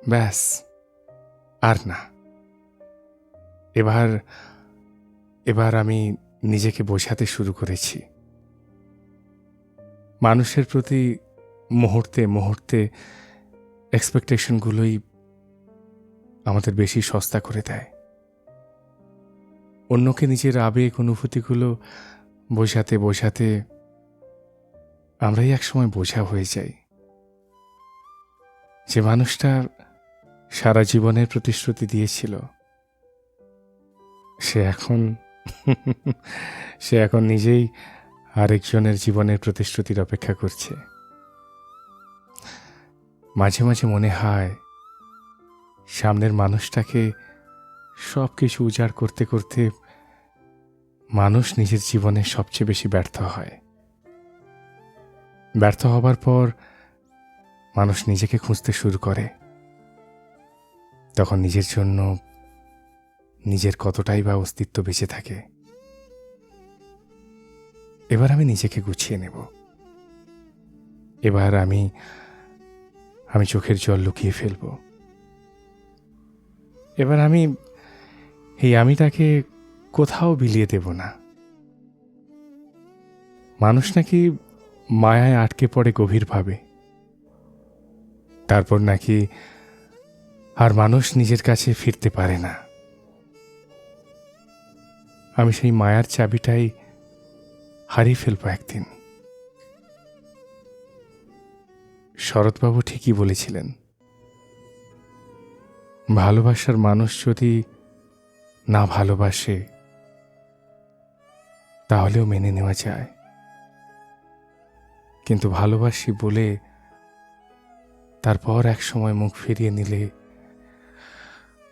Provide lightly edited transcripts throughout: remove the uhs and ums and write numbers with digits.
ব্যাস, আর না। এবার এবার আমি নিজেকে বোঝাতে শুরু করেছি। মানুষের প্রতি মুহূর্তে মুহূর্তে এক্সপেকটেশনগুলোই আমাদের বেশি সস্তা করে দেয়। অন্যকে নিজের আবেগ অনুভূতিগুলো বোঝাতে বোঝাতে আমরাই একসময় বোঝা হয়ে যাই। যে মানুষটা সারা জীবনের প্রতিশ্রুতি দিয়েছিল, সে এখন সে এখন নিজেই আরেকজনের জীবনের প্রতিশ্রুতির অপেক্ষা করছে। মাঝে মাঝে মনে হয় সামনের মানুষটাকে সবকিছু উজাড় করতে করতে মানুষ নিজের জীবনে সবচেয়ে বেশি ব্যর্থ হয়। ব্যর্থ হবার পর মানুষ নিজেকে খুঁজতে শুরু করে। তখন নিজের জন্য নিজের কতটাই বা অস্তিত্ব বেঁচে থাকে। এবার আমি নিজেকে গুছিয়ে নেব। এবার আমি চোখের জল লুকিয়ে ফেলব। এবার আমি তাকে কোথাও বিলিয়ে দেব না। মানুষ নাকি মায়ায় আটকে পড়ে গভীরভাবে, তারপর নাকি আর মানুষ নিজের কাছে ফিরতে পারে না। আমি সেই মায়ার চাবিটাই হারিয়ে ফেলব একদিন। শরৎবাবু ঠিকই বলেছিলেন, ভালোবাসার মানুষ যদি না ভালোবাসে তাহলেও মেনে নেওয়া যায়, কিন্তু ভালোবাসি বলে তারপর এক সময় মুখ ফিরিয়ে নিলে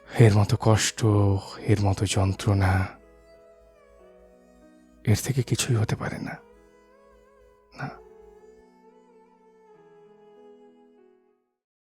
এর মতো কষ্ট, এর মতো যন্ত্রণা, এর থেকে কিছুই হতে পারে না।